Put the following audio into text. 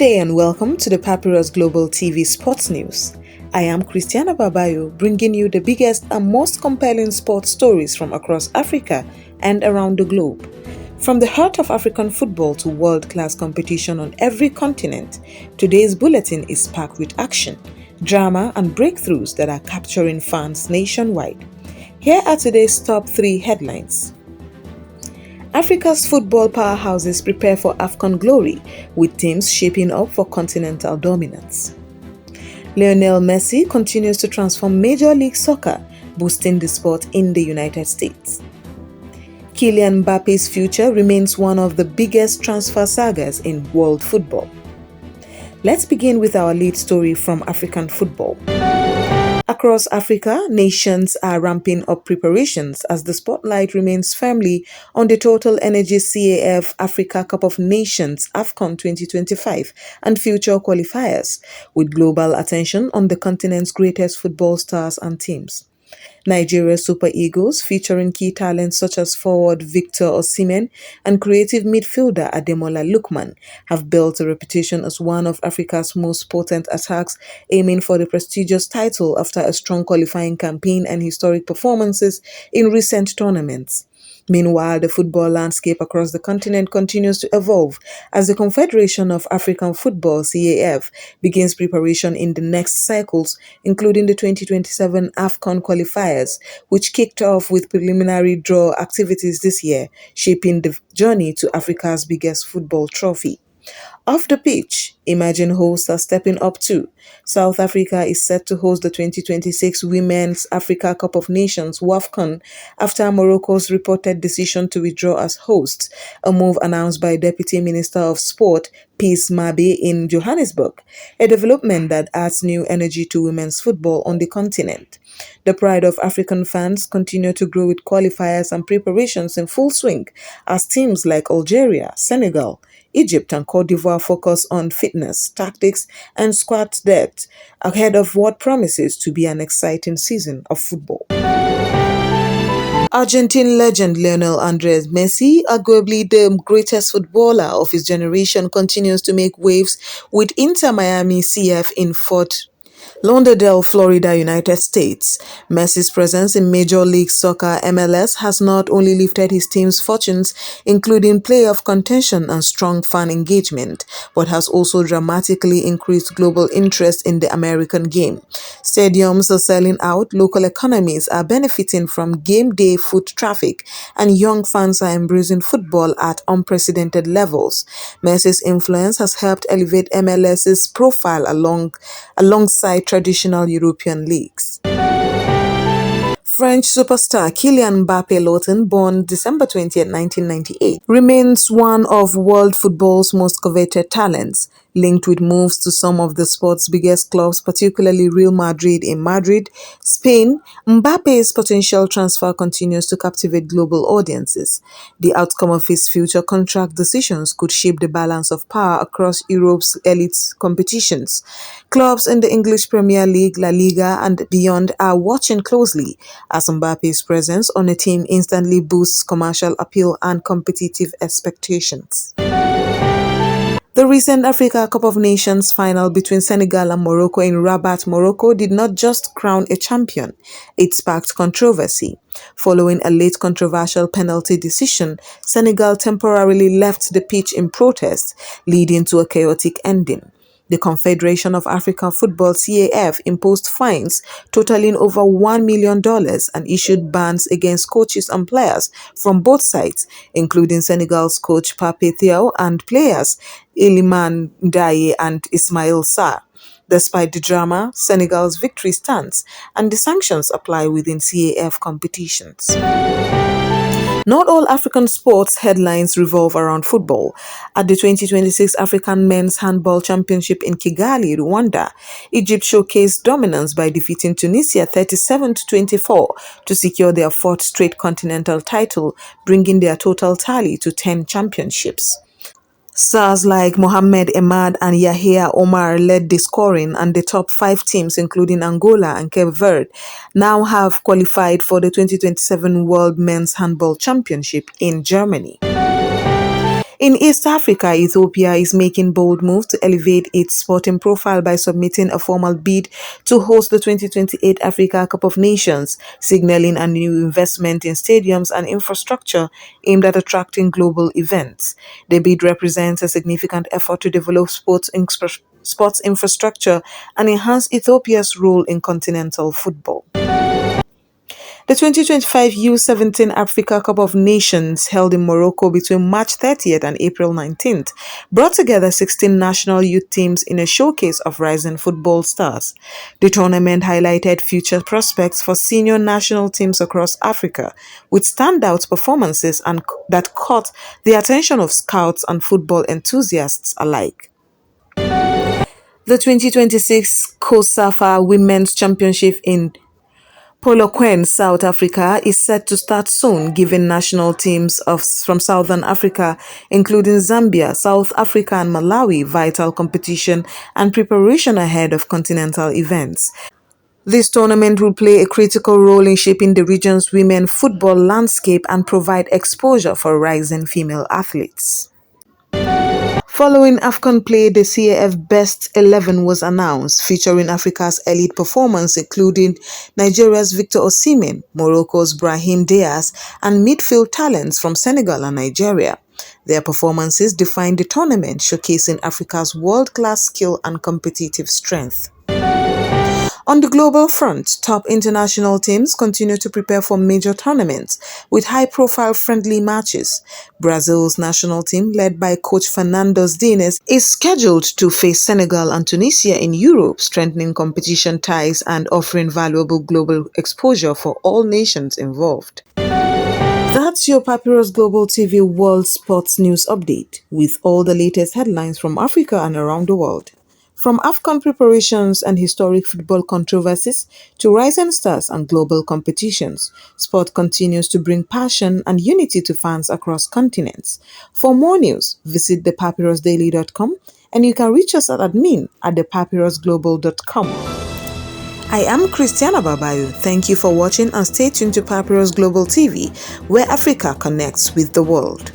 day and welcome to the Papyrus Global TV Sports News. I am Christiana Babayo, bringing you the biggest and most compelling sports stories from across Africa and around the globe. From the heart of African football to world-class competition on every continent, today's bulletin is packed with action, drama and breakthroughs that are capturing fans nationwide. Here are today's top 3 headlines. Africa's football powerhouses prepare for Afcon glory, with teams shaping up for continental dominance. Lionel Messi continues to transform Major League Soccer, boosting the sport in the United States. Kylian Mbappe's future remains one of the biggest transfer sagas in world football. Let's begin with our lead story from African football. Across Africa, nations are ramping up preparations as the spotlight remains firmly on the Total Energy CAF Africa Cup of Nations Afcon 2025 and future qualifiers, with global attention on the continent's greatest football stars and teams. Nigeria's Super Eagles, featuring key talents such as forward Victor Osimhen and creative midfielder Ademola Lookman, have built a reputation as one of Africa's most potent attacks, aiming for the prestigious title after a strong qualifying campaign and historic performances in recent tournaments. Meanwhile, the football landscape across the continent continues to evolve as the Confederation of African Football (CAF) begins preparation in the next cycles, including the 2027 Afcon qualifiers, which kicked off with preliminary draw activities this year, shaping the journey to Africa's biggest football trophy. Off the pitch, emerging hosts are stepping up too. South Africa is set to host the 2026 Women's Africa Cup of Nations (WAFCON) after Morocco's reported decision to withdraw as hosts, a move announced by Deputy Minister of Sport Peace Mabe in Johannesburg, a development that adds new energy to women's football on the continent. The pride of African fans continue to grow with qualifiers and preparations in full swing as teams like Algeria, Senegal, Egypt and Cote d'Ivoire focus on fitness, tactics and squad depth ahead of what promises to be an exciting season of football. Argentine legend Lionel Messi, arguably the greatest footballer of his generation, continues to make waves with Inter Miami CF in Fort Lauderdale, Florida, United States. Messi's presence in Major League Soccer (MLS) has not only lifted his team's fortunes, including playoff contention and strong fan engagement, but has also dramatically increased global interest in the American game. Stadiums are selling out, local economies are benefiting from game day foot traffic, and young fans are embracing football at unprecedented levels. Messi's influence has helped elevate MLS's profile alongside traditional European leagues. French superstar Kylian Mbappé, born December 20, 1998, remains one of world football's most coveted talents. Linked with moves to some of the sport's biggest clubs, particularly Real Madrid in Madrid, Spain, Mbappe's potential transfer continues to captivate global audiences. The outcome of his future contract decisions could shape the balance of power across Europe's elite competitions. Clubs in the English Premier League, La Liga and beyond are watching closely as Mbappe's presence on a team instantly boosts commercial appeal and competitive expectations. The recent Africa Cup of Nations final between Senegal and Morocco in Rabat, Morocco did not just crown a champion, it sparked controversy. Following a late controversial penalty decision, Senegal temporarily left the pitch in protest, leading to a chaotic ending. The Confederation of African Football (CAF) imposed fines totaling over $1 million and issued bans against coaches and players from both sides, including Senegal's coach Papy and players Iliman Ndiaye and Ismail Sarr. Despite the drama, Senegal's victory stands and the sanctions apply within CAF competitions. Not all African sports headlines revolve around football. At the 2026 African Men's Handball Championship in Kigali, Rwanda, Egypt showcased dominance by defeating Tunisia 37-24 to secure their 4th straight continental title, bringing their total tally to 10 championships. Stars like Mohamed Emad and Yahya Omar led the scoring, and the top 5 teams, including Angola and Cape Verde, now have qualified for the 2027 World Men's Handball Championship in Germany. In East Africa, Ethiopia is making bold moves to elevate its sporting profile by submitting a formal bid to host the 2028 Africa Cup of Nations, signaling a new investment in stadiums and infrastructure aimed at attracting global events. The bid represents a significant effort to develop sports infrastructure and enhance Ethiopia's role in continental football. The 2025 U17 Africa Cup of Nations, held in Morocco between March 30th and April 19th, brought together 16 national youth teams in a showcase of rising football stars. The tournament highlighted future prospects for senior national teams across Africa, with standout performances that caught the attention of scouts and football enthusiasts alike. The 2026 COSAFA Women's Championship in Polokwane, South Africa is set to start soon, giving national teams from Southern Africa, including Zambia, South Africa and Malawi, vital competition and preparation ahead of continental events. This tournament will play a critical role in shaping the region's women football landscape and provide exposure for rising female athletes. Following Afcon play, the CAF Best 11 was announced, featuring Africa's elite performance including Nigeria's Victor Osimhen, Morocco's Brahim Diaz, and midfield talents from Senegal and Nigeria. Their performances defined the tournament, showcasing Africa's world-class skill and competitive strength. On the global front, top international teams continue to prepare for major tournaments with high-profile friendly matches. Brazil's national team, led by coach Fernando Diniz, is scheduled to face Senegal and Tunisia in Europe, strengthening competition ties and offering valuable global exposure for all nations involved. That's your Papyrus Global TV World Sports News Update, with all the latest headlines from Africa and around the world. From Afcon preparations and historic football controversies to rising stars and global competitions, sport continues to bring passion and unity to fans across continents. For more news, visit thepapyrusdaily.com and you can reach us at admin@thepapyrusglobal.com. I am Christiana Babayo. Thank you for watching and stay tuned to Papyrus Global TV, where Africa connects with the world.